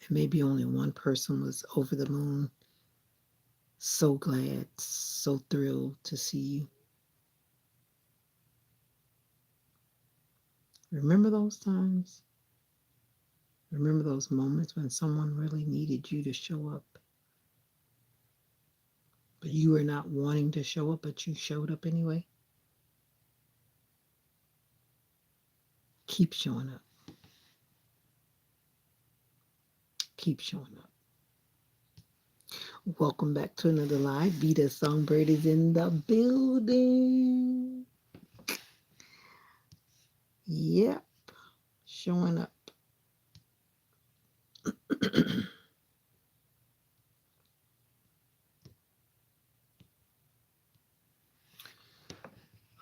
And maybe only one person was over the moon, so glad, so thrilled to see you. Remember those times? Remember those moments when someone really needed you to show up, but you were not wanting to show up, but you showed up anyway? Keep showing up. Keep showing up. Welcome back to another live. Veda-Songbird is in the building. Yep, showing up.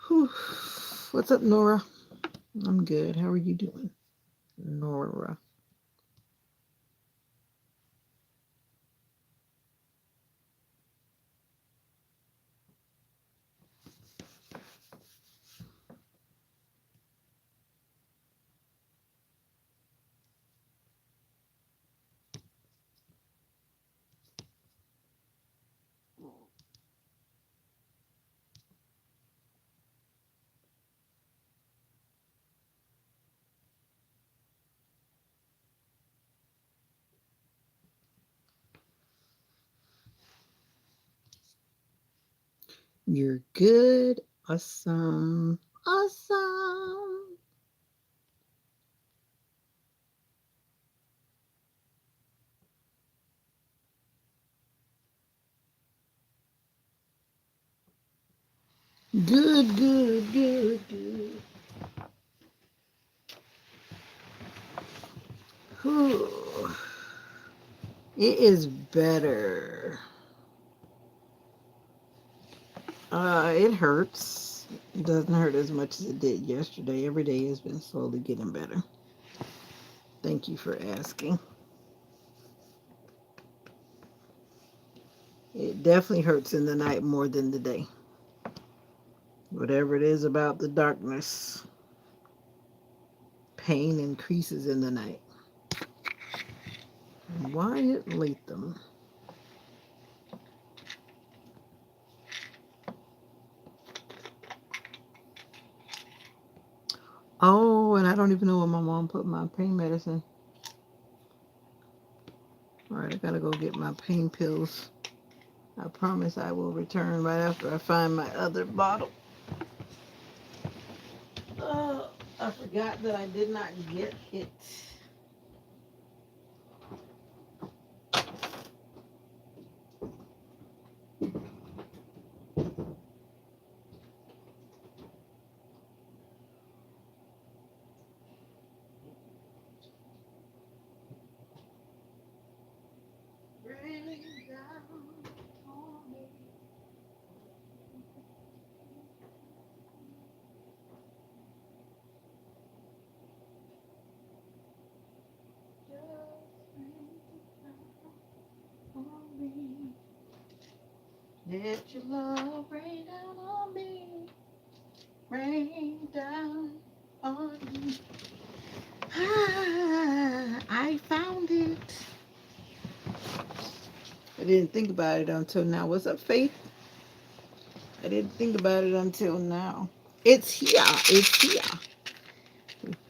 Whew. What's up, Nora? I'm good. How are you doing, Nora? You're good. Awesome. Awesome. Good, good, good, good. Whew. It is better. It hurts. It doesn't hurt as much as it did yesterday. Every day has been slowly getting better. Thank you for asking. It definitely hurts in the night more than the day. Whatever it is about the darkness, pain increases in the night. Wyatt Latham. Oh, and I don't even know where my mom put my pain medicine. All right, I gotta go get my pain pills. I promise I will return right after I find my other bottle. I forgot that I did not get it. Let your love rain down on me. Rain down on me. Ah, I found it. I didn't think about it until now. What's up, Faith? I didn't think about it until now. It's here. It's here.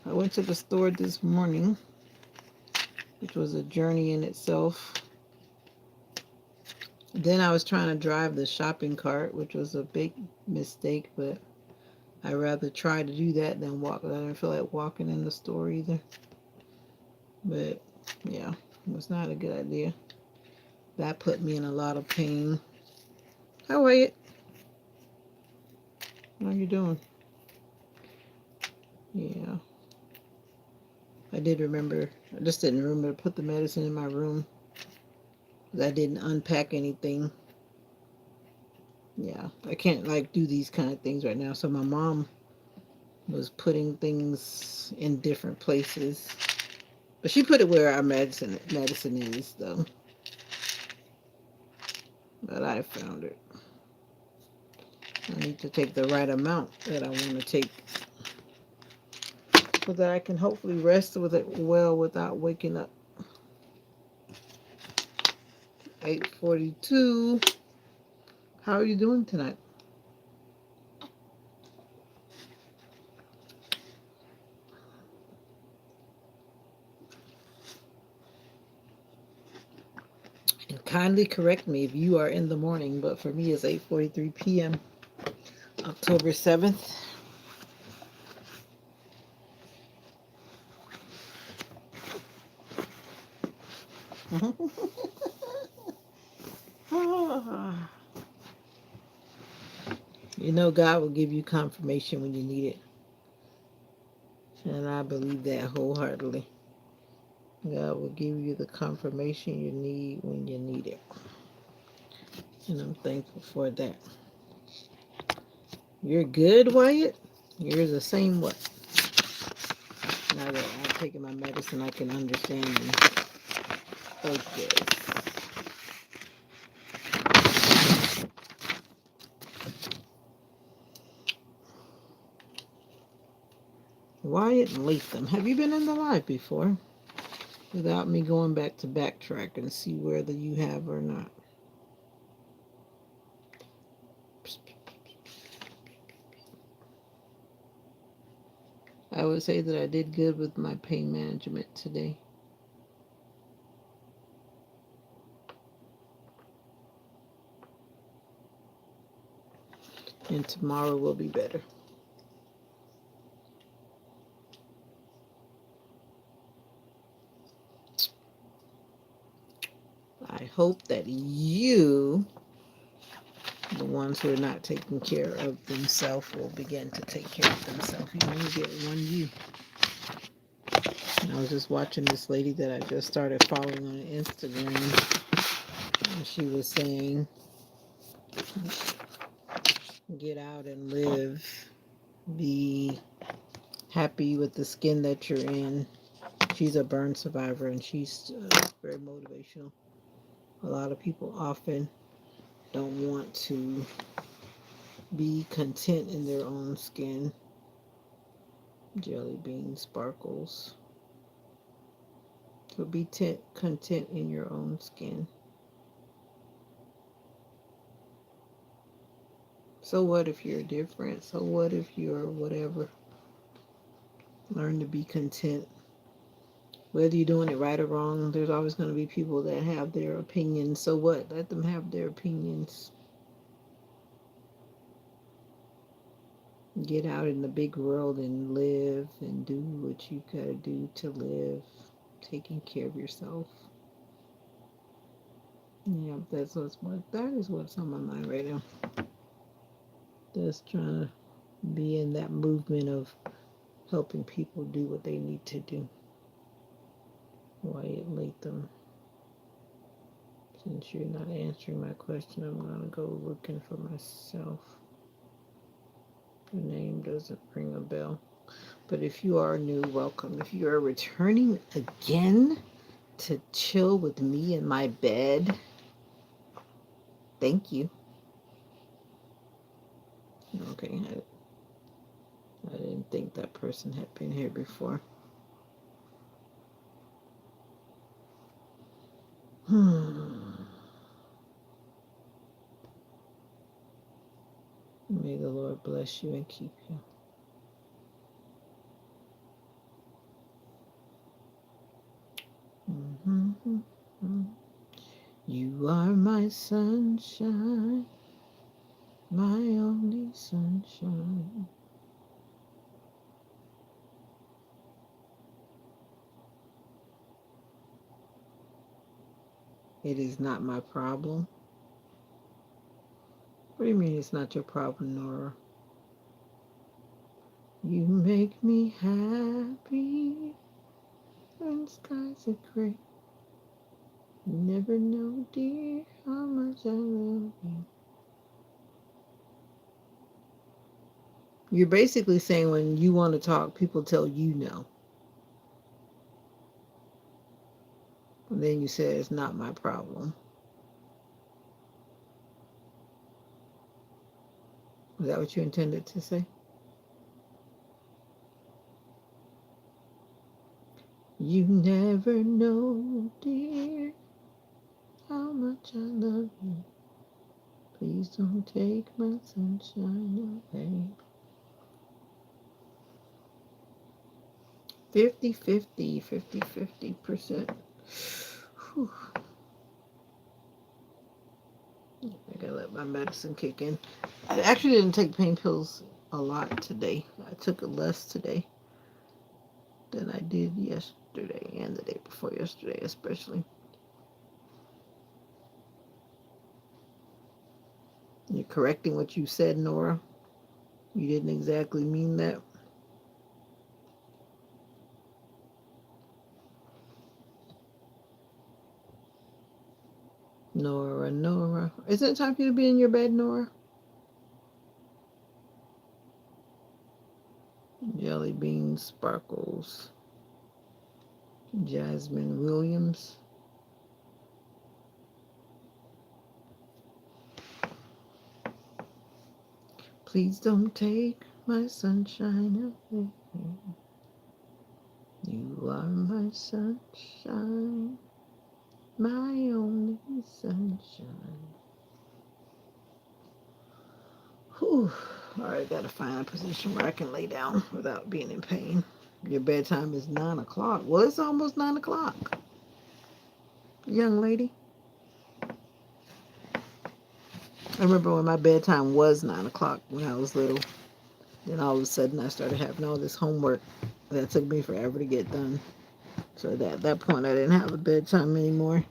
I went to the store this morning, which was a journey in itself. Then I was trying to drive the shopping cart, which was a big mistake, but I'd rather try to do that than walk. I didn't feel like walking in the store either. But yeah, it was not a good idea. That put me in a lot of pain. How are you? How are you doing? Yeah. I did remember. I just didn't remember to put the medicine in my room. I didn't unpack anything. Yeah, I can't like do these kind of things right now. So my mom was putting things in different places, but she put it where our medicine is though. But I found it. I need to take the right amount that I want to take so that I can hopefully rest with it well without waking up. 8:42. How are you doing tonight? And kindly correct me if you are in the morning, but for me it's 8:43 p.m. October 7th. You know God will give you confirmation when you need it. And I believe that wholeheartedly. God will give you the confirmation you need when you need it. And I'm thankful for that. You're good, Wyatt? You're the same what? Now that I'm taking my medicine, I can understand you. Focus. Wyatt and Latham, have you been in the live before? Without me going back to backtrack and see whether you have or not. I would say that I did good with my pain management today. And tomorrow will be better. I hope that you, the ones who are not taking care of themselves, will begin to take care of themselves. You only get one you. And I was just watching this lady that I just started following on Instagram. And she was saying, get out and live. Be happy with the skin that you're in. She's a burn survivor and she's very motivational. A lot of people often don't want to be content in their own skin. Jelly bean sparkles. So be content in your own skin. So what if you're different? So what if you're whatever? Learn to be content. Whether you're doing it right or wrong, there's always going to be people that have their opinions. So what? Let them have their opinions. Get out in the big world and live and do what you gotta do to live. Taking care of yourself. Yeah, that is what's on my mind right now. Just trying to be in that movement of helping people do what they need to do. Wyatt Latham. Since you're not answering my question, I'm gonna go looking for myself. Your name doesn't ring a bell. But if you are new, welcome. If you are returning again to chill with me in my bed, thank you. Okay, I didn't think that person had been here before. May the Lord bless you and keep you. You are my sunshine, my only sunshine. It is not my problem. What do you mean it's not your problem, Nora? You make me happy when skies are gray. You never know, dear, how much I love you. You're basically saying when you want to talk, people tell you no. And then you say it's not my problem. Is that what you intended to say? You never know, dear, how much I love you. Please don't take my sunshine away. 50-50%. Whew. I gotta let my medicine kick in. I actually didn't take pain pills a lot today. I took it less today than I did yesterday and the day before yesterday, especially. You're correcting what you said, Nora. You didn't exactly mean that. Nora. Is it time for you to be in your bed, Nora? Jelly Bean Sparkles. Jasmine Williams. Please don't take my sunshine away. You are my sunshine, my only sunshine. Whew. Alright, gotta find a position where I can lay down without being in pain. Your bedtime is 9 o'clock. Well, it's almost 9 o'clock, young lady. I remember when my bedtime was 9 o'clock when I was little. Then all of a sudden I started having all this homework that took me forever to get done. So that at that point I didn't have a bedtime anymore,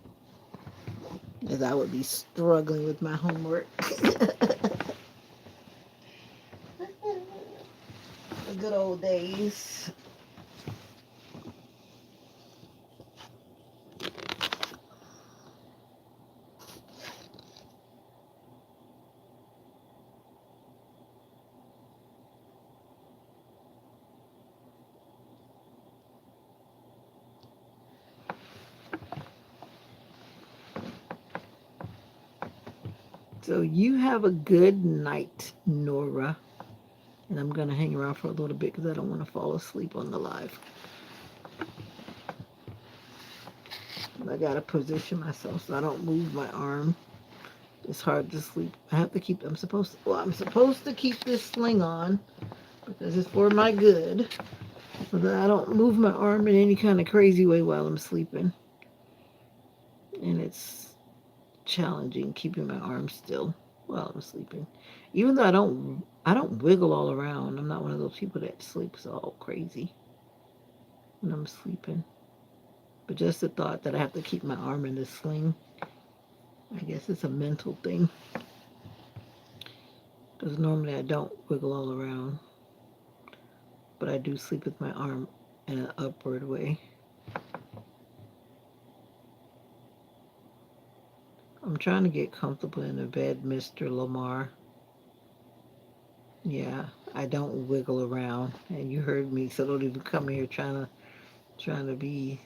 as I would be struggling with my homework. The good old days. So you have a good night, Nora. And I'm going to hang around for a little bit because I don't want to fall asleep on the live. I got to position myself so I don't move my arm. It's hard to sleep. I have to keep, I'm supposed to keep this sling on because it's for my good, so that I don't move my arm in any kind of crazy way while I'm sleeping. And it's challenging keeping my arm still while I'm sleeping. Even though I don't wiggle all around. I'm not one of those people that sleeps all crazy when I'm sleeping. But just the thought that I have to keep my arm in the sling, I guess it's a mental thing. Because normally I don't wiggle all around. But I do sleep with my arm in an upward way. I'm trying to get comfortable in the bed, Mr. Lamar. Yeah, I don't wiggle around. And you heard me, so don't even come here trying to be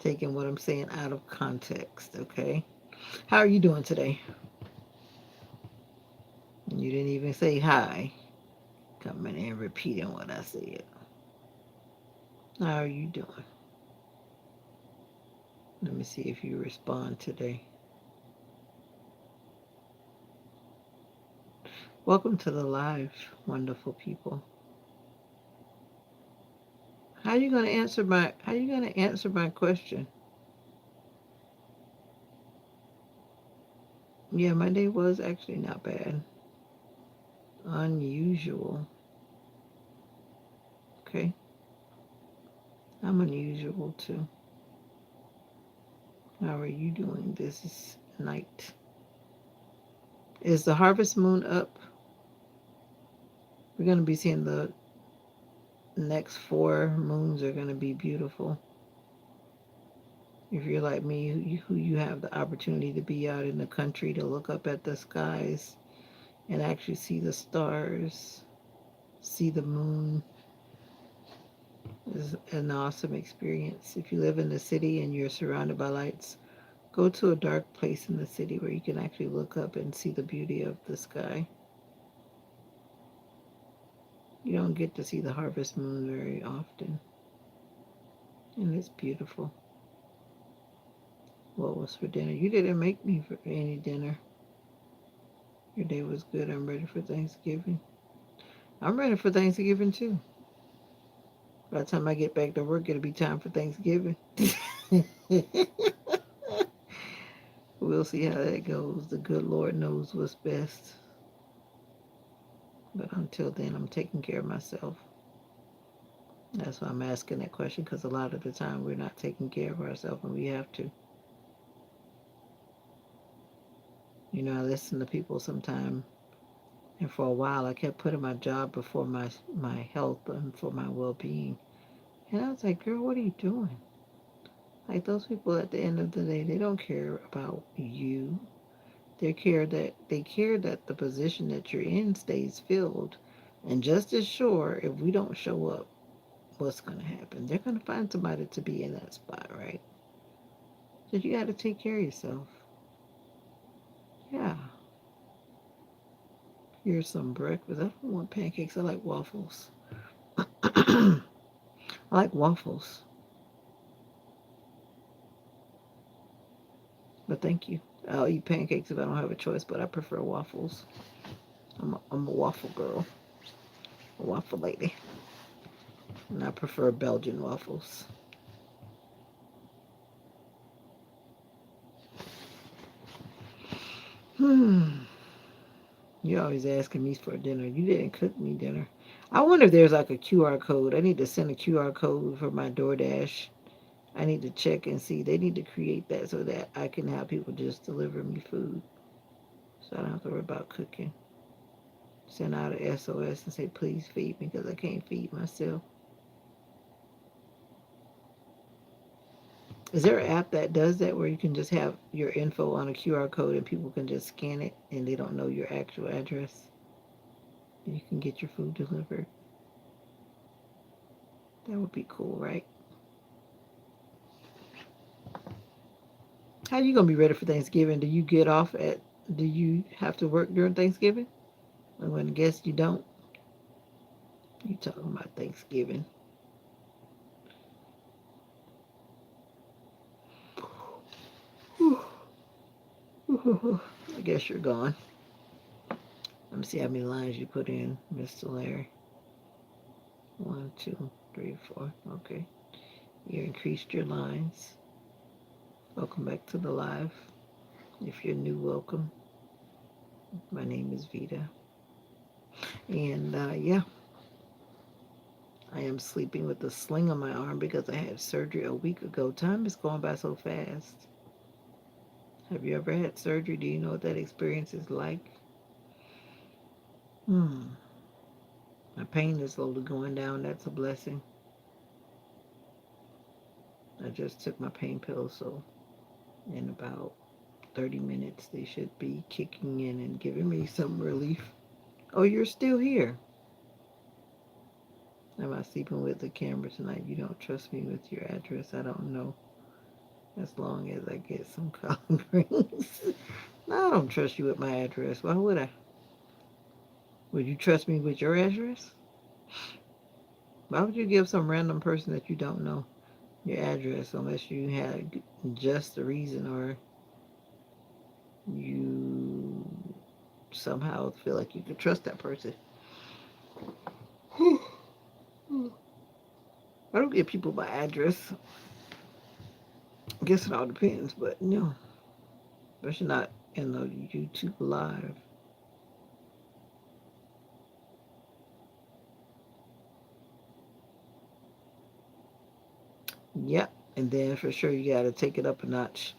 taking what I'm saying out of context, okay? How are you doing today? You didn't even say hi. Coming in and repeating what I said. How are you doing? Let me see if you respond today. Welcome to the live, wonderful people. How are you gonna answer my question? Yeah, my day was actually not bad. Unusual. Okay. I'm unusual too. How are you doing this night? Is the harvest moon up? We're gonna be seeing the next 4 moons are gonna be beautiful. If you're like me, who you have the opportunity to be out in the country to look up at the skies and actually see the stars, see the moon, is an awesome experience. If you live in the city and you're surrounded by lights, go to a dark place in the city where you can actually look up and see the beauty of the sky. You don't get to see the harvest moon very often, and it's beautiful. What was for dinner? You didn't make me for any dinner. Your day was good. I'm ready for Thanksgiving. I'm ready for Thanksgiving too. By the time I get back to work, it'll be time for Thanksgiving. We'll see how that goes. The good Lord knows what's best. But until then, I'm taking care of myself. That's why I'm asking that question, because a lot of the time we're not taking care of ourselves and we have to. You know, I listen to people sometimes, and for a while I kept putting my job before my health and for my well-being. And I was like, girl, what are you doing? Like, those people at the end of the day, they don't care about you. They care that the position that you're in stays filled. And just as sure, if we don't show up, what's going to happen? They're going to find somebody to be in that spot, right? So you got to take care of yourself. Yeah. Here's some breakfast. I don't want pancakes. I like waffles. I like waffles. But thank you. I'll eat pancakes if I don't have a choice, but I prefer waffles. I'm a waffle girl, a waffle lady. And I prefer Belgian waffles. Hmm. You're always asking me for dinner. You didn't cook me dinner. I wonder if there's like a QR code. I need to send a QR code for my DoorDash. I need to check and see. They need to create that so that I can have people just deliver me food. So I don't have to worry about cooking. Send out an SOS and say, please feed me because I can't feed myself. Is there an app that does that where you can just have your info on a QR code and people can just scan it and they don't know your actual address? And you can get your food delivered. That would be cool, right? How you gonna be ready for Thanksgiving? Do you have to work during Thanksgiving? And when I guess you don't, you talking about Thanksgiving. I guess you're gone. Let me see how many lines you put in, Mr. Larry. One, two, three, four. Okay. You increased your lines. Welcome back to the live. If you're new, welcome. My name is Vita. And yeah, I am sleeping with a sling on my arm because I had surgery a week ago. Time is going by so fast. Have you ever had surgery? Do you know what that experience is like? Hmm. My pain is slowly going down. That's a blessing. I just took my pain pills, so in about 30 minutes they should be kicking in and giving me some relief. Oh, you're still here. Am I sleeping with the camera tonight? You don't trust me with your address? I don't know. As long as I get some collard greens. No, I don't trust you with my address. Why would I? Would you trust me with your address? Why would you give some random person that you don't know your address unless you had just a reason or you somehow feel like you could trust that person? I don't give people my address. I guess it all depends, but no. Especially not in the YouTube live. Yep. And then for sure you gotta take it up a notch.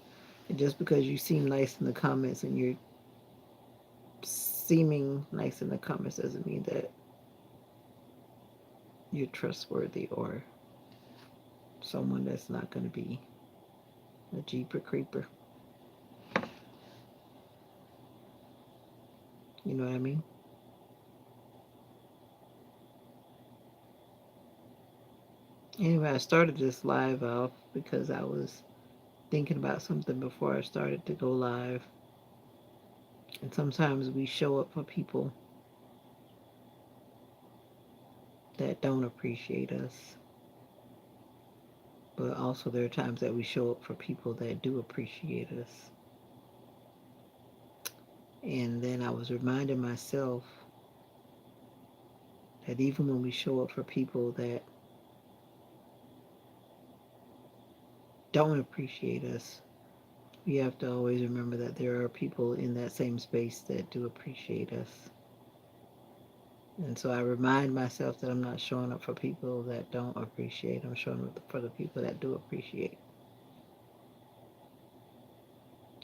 And just because you seem nice in the comments and you're seeming nice in the comments doesn't mean that you're trustworthy or someone that's not going to be a jeeper creeper. You know what I mean? Anyway, I started this live off because I was thinking about something before I started to go live. And sometimes we show up for people that don't appreciate us. But also, there are times that we show up for people that do appreciate us. And then I was reminding myself that even when we show up for people that don't appreciate us, we have to always remember that there are people in that same space that do appreciate us. And so I remind myself that I'm not showing up for people that don't appreciate. I'm showing up for the people that do appreciate.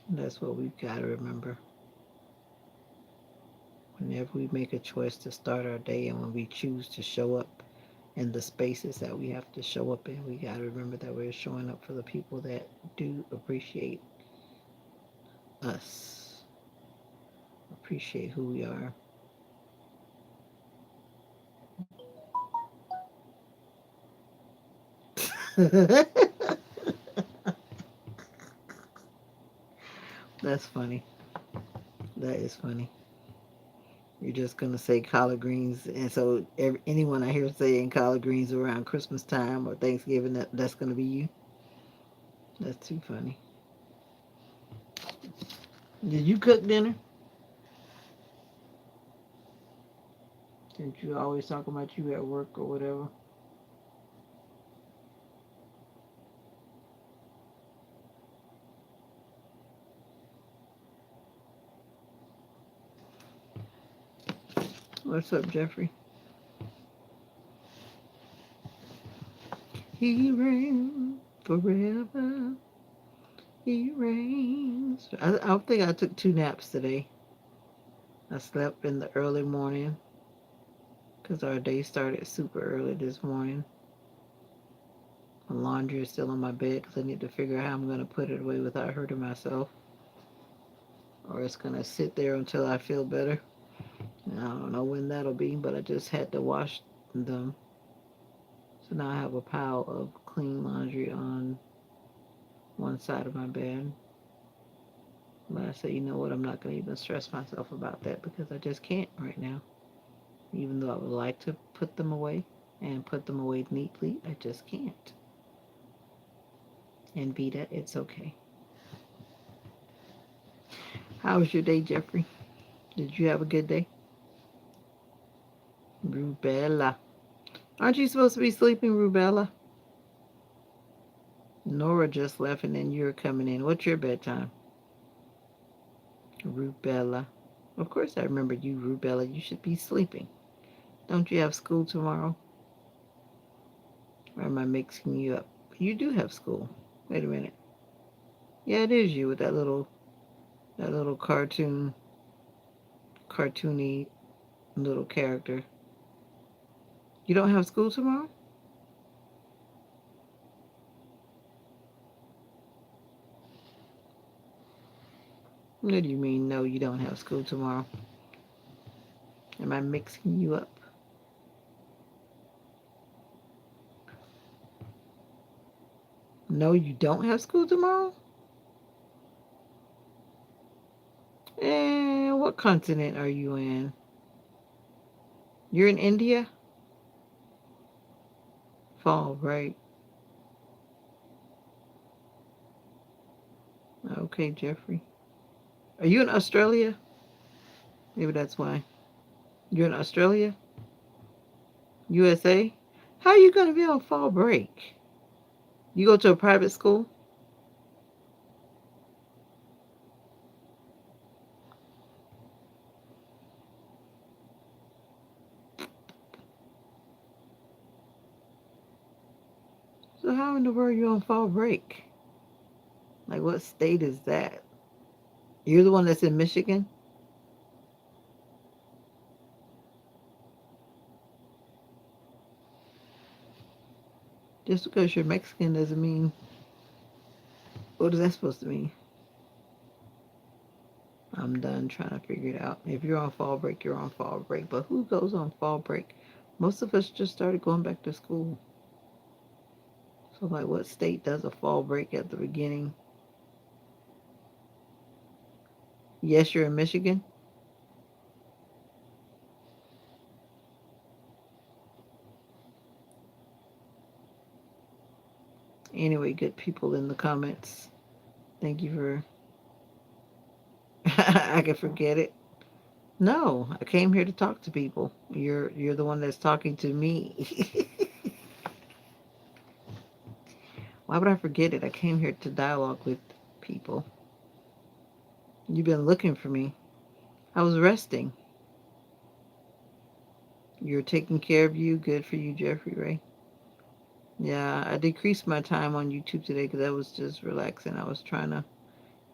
And that's what we've got to remember. Whenever we make a choice to start our day and when we choose to show up in the spaces that we have to show up in, we got to remember that we're showing up for the people that do appreciate us, appreciate who we are. That's funny. That is funny. You're just gonna say collard greens, and so anyone I hear saying collard greens around Christmas time or Thanksgiving, that's gonna be you. That's too funny. Did you cook dinner? Didn't you always talk about you at work or whatever? What's up, Jeffrey? He reigns forever. He reigns. I think I took 2 naps today. I slept in the early morning because our day started super early this morning. My laundry is still on my bed because I need to figure out how I'm going to put it away without hurting myself. Or it's going to sit there until I feel better. And I don't know when that'll be, but I just had to wash them. So now I have a pile of clean laundry on one side of my bed. But I said, you know what, I'm not going to even stress myself about that because I just can't right now. Even though I would like to put them away and put them away neatly, I just can't. And Vita, it's okay. How was your day, Jeffrey? Did you have a good day? Rubella. Aren't you supposed to be sleeping, Rubella? Nora just left and then you're coming in. What's your bedtime? Rubella. Of course I remember you, Rubella. You should be sleeping. Don't you have school tomorrow? Or am I mixing you up? You do have school. Wait a minute. Yeah, it is you with that little cartoony little character. You don't have school tomorrow? What do you mean, no, you don't have school tomorrow? Am I mixing you up? No, you don't have school tomorrow? And what continent are you in? You're in India? Fall, right? Okay, Jeffrey. Are you in Australia? Maybe that's why. You're in Australia? USA? How are you going to be on fall break? You go to a private school? So how in the world are you on fall break? Like, what state is that? You're the one that's in Michigan? Just because you're Mexican doesn't mean... What is that supposed to mean? I'm done trying to figure it out. If you're on fall break, you're on fall break. But who goes on fall break? Most of us just started going back to school. So, like, what state does a fall break at the beginning? Yes, you're in Michigan. Anyway, good people in the comments. Thank you for. I can forget it. No, I came here to talk to people. You're the one that's talking to me. Why would I forget it? I came here to dialogue with people. You've been looking for me. I was resting. You're taking care of you. Good for you, Jeffrey Ray. Yeah, I decreased my time on YouTube today because I was just relaxing. I was trying to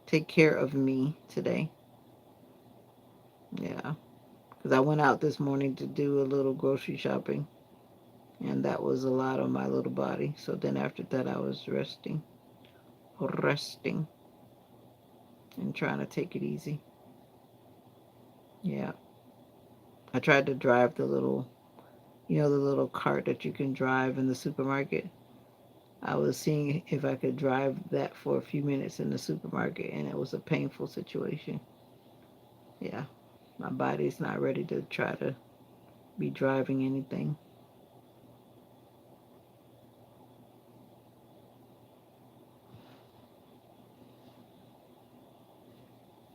take care of me today. Yeah, because I went out this morning to do a little grocery shopping, and that was a lot on my little body. So then after that, I was resting, and trying to take it easy. Yeah, I tried to drive the little, the little cart that you can drive in the supermarket. I was seeing if I could drive that for a few minutes in the supermarket, and it was a painful situation. Yeah, my body's not ready to try to be driving anything.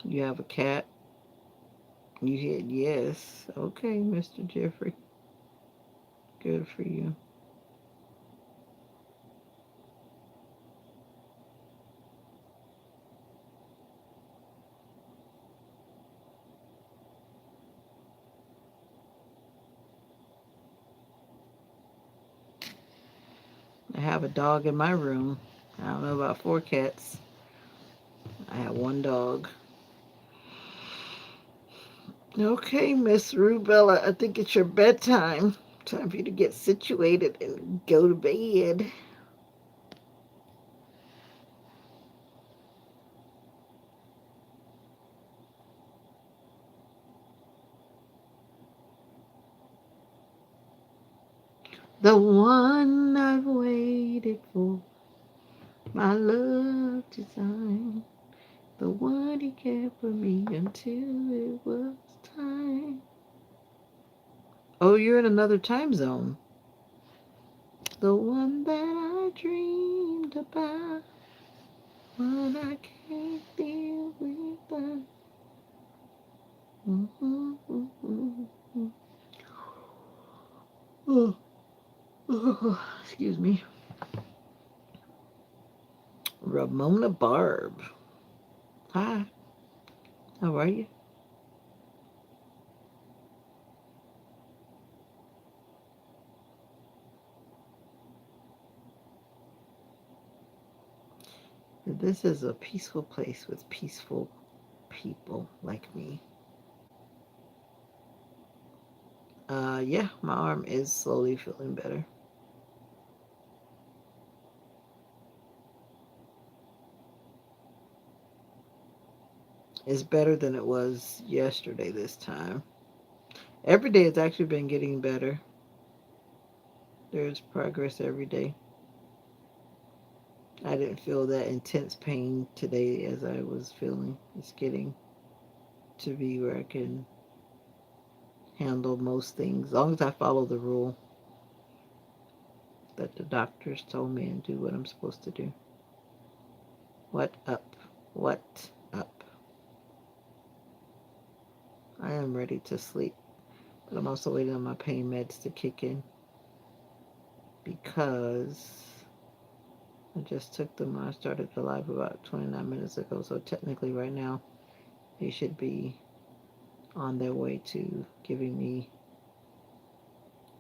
You have a cat? You said yes. Okay, Mr. Jeffrey. Good for you. I have a dog in my room. I don't know about four cats. I have one dog. Okay, Miss Rubella, I think it's your bedtime. Time for you to get situated and go to bed. The one I've waited for, my love design. The one he kept for me until it was time. Oh, you're in another time zone. The one that I dreamed about. One I can't deal with that. Oh, excuse me. Ramona Barb. Hi. How are you? This is a peaceful place with peaceful people like me. Yeah, my arm is slowly feeling better. It's better than it was yesterday this time. Every day it's actually been getting better. There's progress every day. I didn't feel that intense pain today as I was feeling. It's getting to be where I can handle most things, as long as I follow the rule that the doctors told me and do what I'm supposed to do. What up? What up? I am ready to sleep, but I'm also waiting on my pain meds to kick in because I just took them when I started the live about 29 minutes ago. So technically, right now, they should be on their way to giving me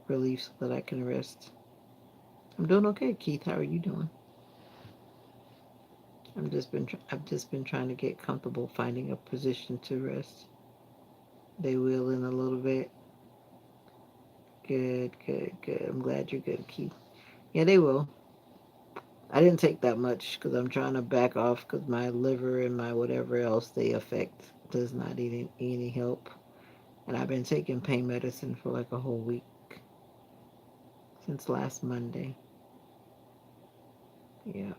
relief so that I can rest. I'm doing okay, Keith. How are you doing? I've just been trying to get comfortable finding a position to rest. They will in a little bit. Good, good, good. I'm glad you're good, Keith. Yeah, they will. I didn't take that much because I'm trying to back off because my liver and my whatever else they affect does not need any help. And I've been taking pain medicine for like a whole week since last Monday. Yeah.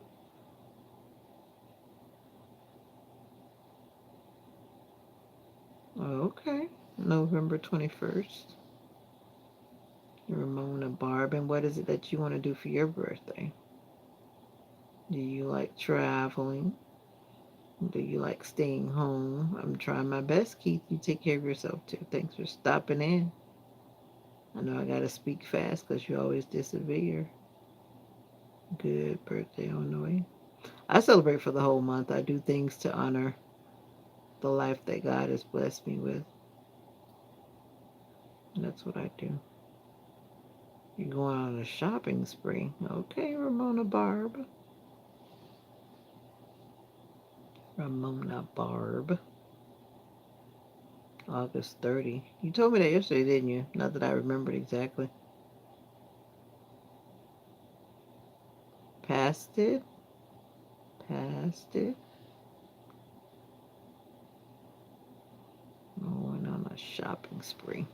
Oh, okay. November 21st. Ramona Barb. And what is it that you want to do for your birthday? Do you like traveling? Do you like staying home? I'm trying my best, Keith. You take care of yourself too. Thanks for stopping in. I know I gotta speak fast because you always disappear. Good birthday on the way. I celebrate for the whole month. I do things to honor the life that God has blessed me with. That's what I do. You're going on a shopping spree. Okay, Ramona Barb. Ramona Barb. August 30. You told me that yesterday, didn't you? Not that I remembered exactly. Passed it. Passed it. Going on a shopping spree.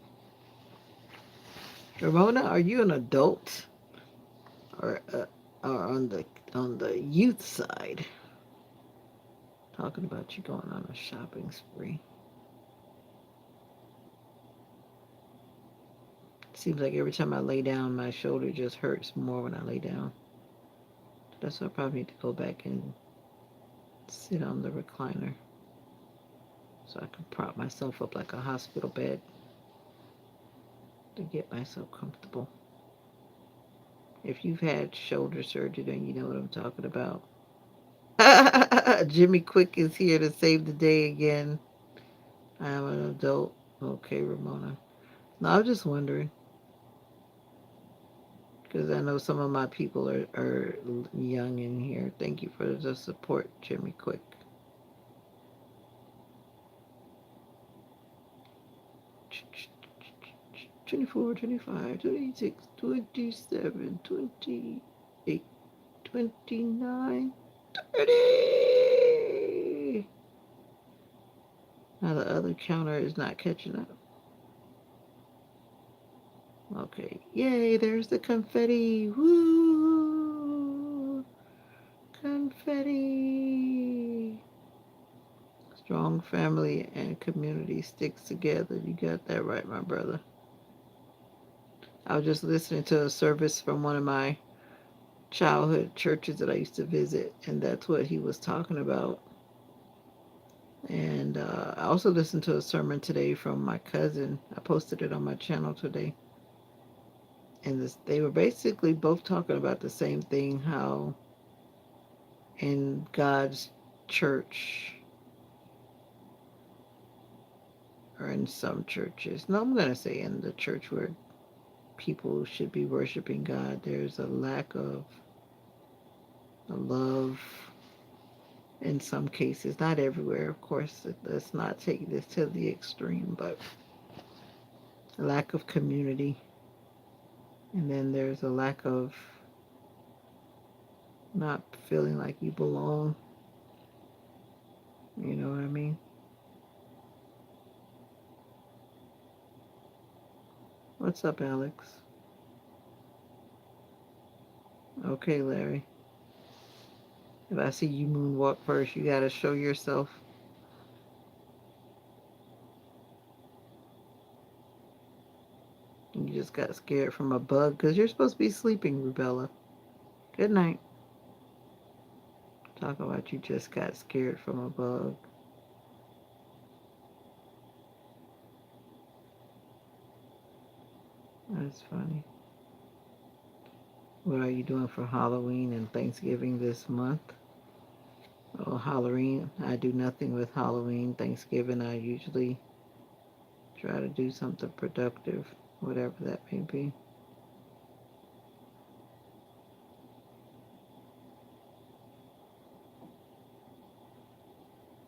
Ramona, are you an adult or on the youth side? Talking about you going on a shopping spree. Seems like every time I lay down, my shoulder just hurts more when I lay down. That's why I probably need to go back and sit on the recliner so I can prop myself up like a hospital bed to get myself comfortable. If you've had shoulder surgery, then you know what I'm talking about. Jimmy Quick is here to save the day again. I am an adult. Okay, Ramona. No, I was just wondering because I know some of my people are young in here. Thank you for the support, Jimmy Quick. 24, 25, 26, 27, 28, 29, 30. Now the other counter is not catching up. Okay. Yay, there's the confetti. Woo! Confetti. Strong family and community sticks together. You got that right, my brother. I was just listening to a service from one of my childhood churches that I used to visit, and that's what he was talking about. And I also listened to a sermon today from my cousin. I posted it on my channel today. And they were basically both talking about the same thing, how in God's church, or in some churches, no, I'm going to say in the church where people should be worshiping God, there's a lack of love in some cases, not everywhere, of course. Let's not take this to the extreme, but a lack of community. And then there's a lack of not feeling like you belong. You know what I mean? What's up, Alex? Okay, Larry. If I see you moonwalk first, you gotta show yourself. You just got scared from a bug because you're supposed to be sleeping, Rubella. Good night. Talk about you just got scared from a bug. That's funny. What are you doing for Halloween and Thanksgiving this month? Oh, Halloween. I do nothing with Halloween. Thanksgiving, I usually try to do something productive, whatever that may be.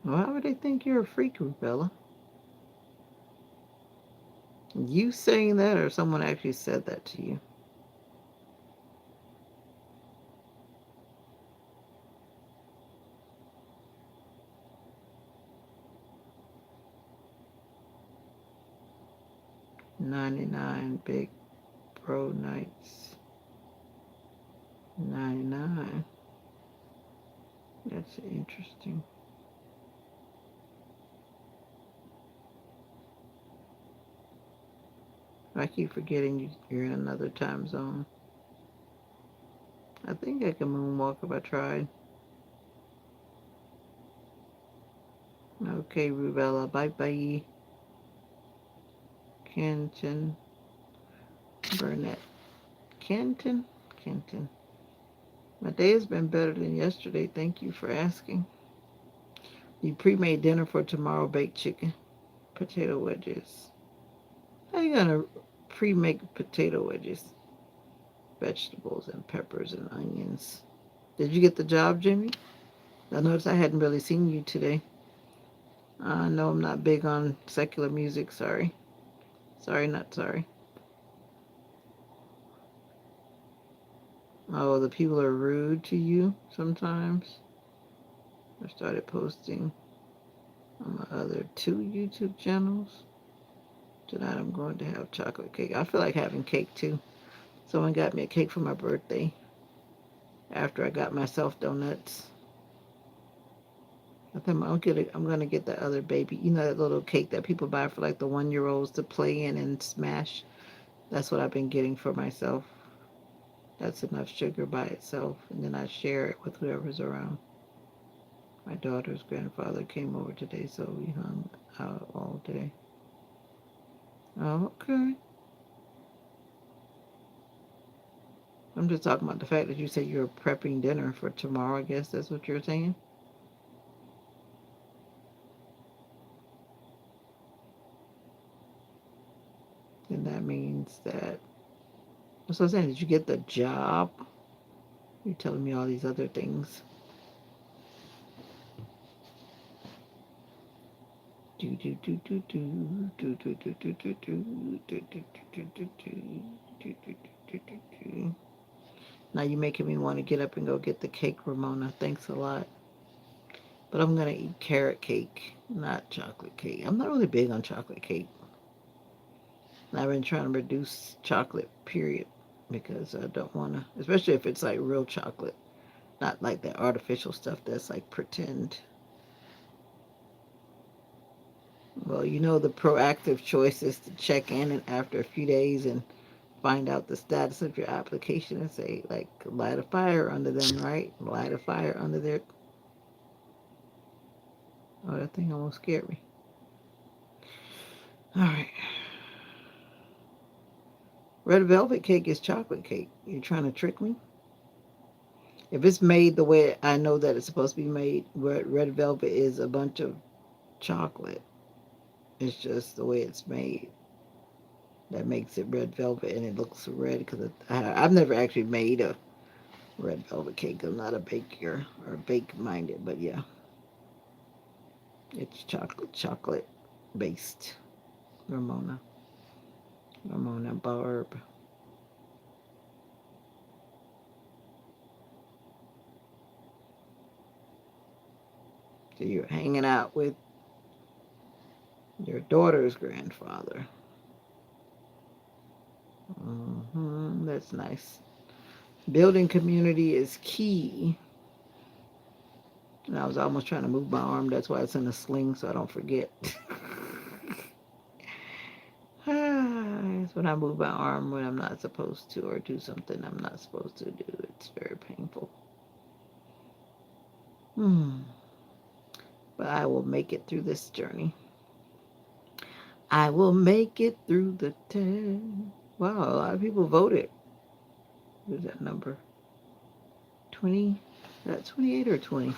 Why would they think you're a freak, Rubella? You saying that or someone actually said that to you? 99 big bro nights. 99. That's interesting. I keep forgetting you're in another time zone. I think I can moonwalk if I tried. Okay, Rubella. Bye-bye. Kenton. Burnett. Kenton? Kenton. My day has been better than yesterday. Thank you for asking. You pre-made dinner for tomorrow, baked chicken, potato wedges. How you gonna pre-make potato wedges? Vegetables and peppers and onions. Did you get the job, Jimmy? I noticed I hadn't really seen you today. No, I'm not big on secular music. Sorry. Sorry, not sorry. Oh, the people are rude to you sometimes. I started posting on my other 2 YouTube channels. Tonight I'm going to have chocolate cake. I feel like having cake too. Someone got me a cake for my birthday after I got myself donuts. I think I'm gonna get the other baby. You know that little cake that people buy for like the 1-year-olds to play in and smash? That's what I've been getting for myself. That's enough sugar by itself. And then I share it with whoever's around. My daughter's grandfather came over today, so we hung out all day. Oh, okay. I'm just talking about the fact that you said you're prepping dinner for tomorrow. I guess that's what you're saying. And that means that. That's what I'm saying. Did you get the job? You're telling me all these other things. Do do do do do do do do do do do do do do do do do do do. Now you're making me want to get up and go get the cake, Ramona. Thanks a lot. But I'm gonna eat carrot cake, not chocolate cake. I'm not really big on chocolate cake. I've been trying to reduce chocolate, period, because I don't want to, especially if it's like real chocolate, not like that artificial stuff that's like pretend. Well, you know, the proactive choice is to check in and after a few days and find out the status of your application and say, like, light a fire under them, right? Light a fire under their. Oh, that thing almost scared me. All right. Red velvet cake is chocolate cake. You trying to trick me? If it's made the way I know that it's supposed to be made, red velvet is a bunch of chocolate. It's just the way it's made that makes it red velvet, and it looks red because I've never actually made a red velvet cake. I'm not a baker or bake minded, but yeah, it's chocolate based. Ramona, Ramona Barb. So you're hanging out with your daughter's grandfather. That's nice. Building community is key. And I was almost trying to move my arm. That's why it's in a sling so I don't forget. It's when I move my arm when I'm not supposed to or do something I'm not supposed to do. It's very painful. Hmm. But I will make it through this journey. I will make it through the test. Wow, a lot of people voted. What is that number? 20? Is that 28 or 20?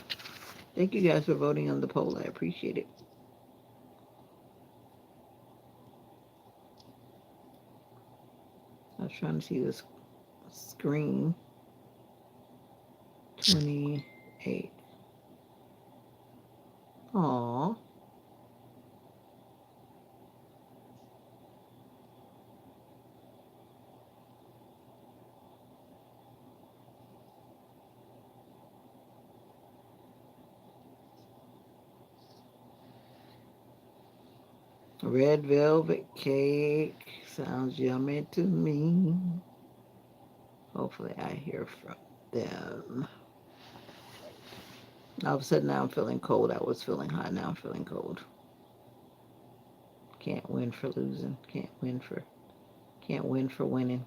Thank you guys for voting on the poll. I appreciate it. I was trying to see this screen. 28. Aww. Red velvet cake. Sounds yummy to me. Hopefully I hear from them. All of a sudden now I'm feeling cold. I was feeling hot. Now I'm feeling cold. Can't win for losing. Can't win for winning.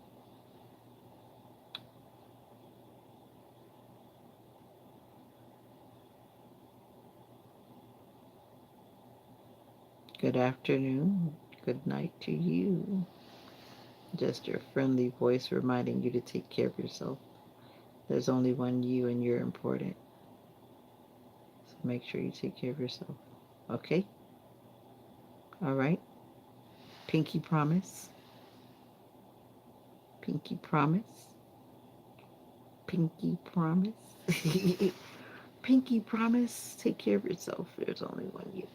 Good afternoon. Good night to you. Just your friendly voice reminding you to take care of yourself. There's only one you and you're important. So make sure you take care of yourself. Okay? All right? Pinky promise. Pinky promise. Pinky promise. Pinky promise. Take care of yourself. There's only one you.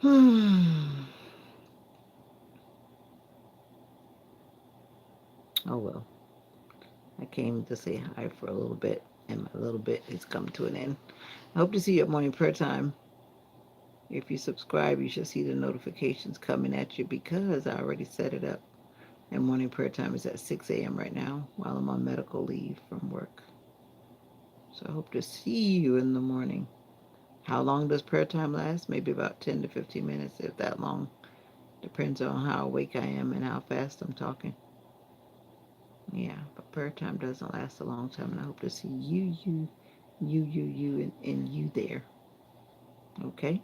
Oh well. I came to say hi for a little bit, and my little bit has come to an end. I hope to see you at morning prayer time. If you subscribe, you should see the notifications coming at you because I already set it up. And morning prayer time is at 6 a.m. right now while I'm on medical leave from work. So I hope to see you in the morning. How long does prayer time last? Maybe about 10 to 15 minutes, if that long. Depends on how awake I am and how fast I'm talking. Yeah, but prayer time doesn't last a long time, and I hope to see you, and you there. Okay?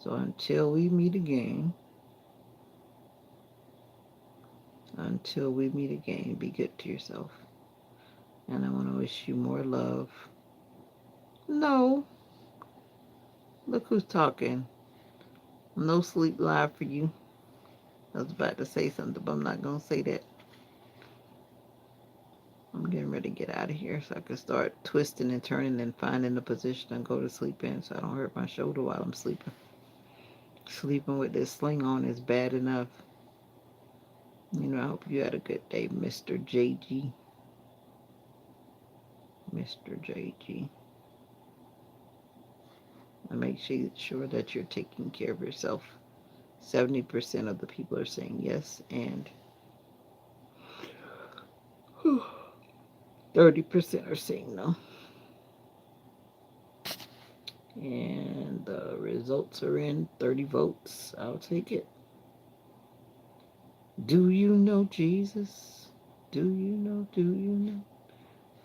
So until we meet again, be good to yourself. And I want to wish you more love. No, look who's talking. No sleep live for you. I was about to say something, but I'm not going to say that. I'm getting ready to get out of here so I can start twisting and turning and finding the position and go to sleep in so I don't hurt my shoulder while I'm sleeping. Sleeping with this sling on is bad enough. I hope you had a good day, Mr. JG. Mr. JG. And make sure that you're taking care of yourself. 70% of the people are saying yes, and 30% are saying no. And the results are in. 30 votes. I'll take it. Do you know Jesus? Do you know? Do you know?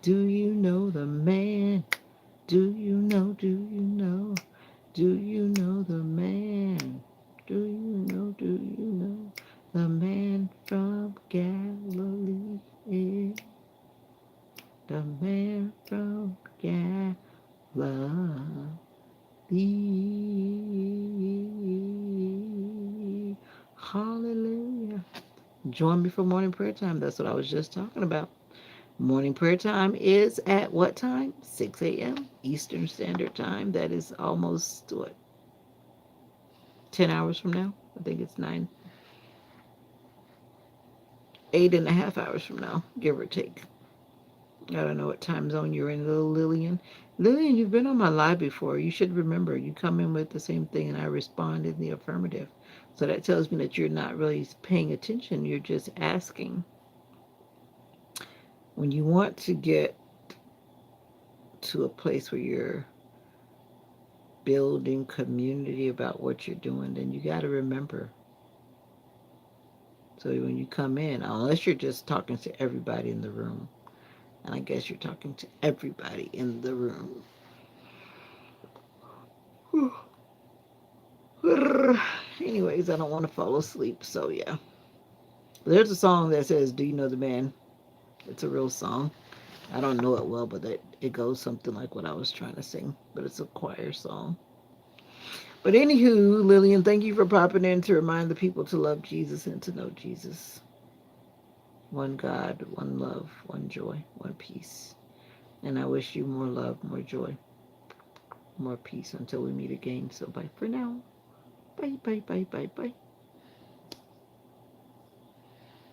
Do you know the man? Do you know? Do you know? Do you know the man? Do you know? Do you know the man from Galilee? The man from Galilee. Hallelujah. Join me for morning prayer time. That's what I was just talking about. Morning prayer time is at what time? 6 a.m. Eastern Standard Time. That is almost, 10 hours from now? I think it's 8.5 hours from now, give or take. I don't know what time zone you're in, little Lillian. Lillian, you've been on my live before. You should remember. You come in with the same thing, and I respond in the affirmative. So that tells me that you're not really paying attention. You're just asking. When you want to get to a place where you're building community about what you're doing, then you got to remember. So when you come in, unless you're just talking to everybody in the room, and I guess you're talking to everybody in the room. Anyways, I don't want to fall asleep, so yeah. There's a song that says, "Do you know the man?" It's a real song. I don't know it well, but it goes something like what I was trying to sing, but it's a choir song. But anywho, Lillian, thank you for popping in to remind the people to love Jesus and to know Jesus. One God, one love, one joy, one peace. And I wish you more love, more joy, more peace until we meet again. So bye for now. Bye, bye, bye, bye, bye.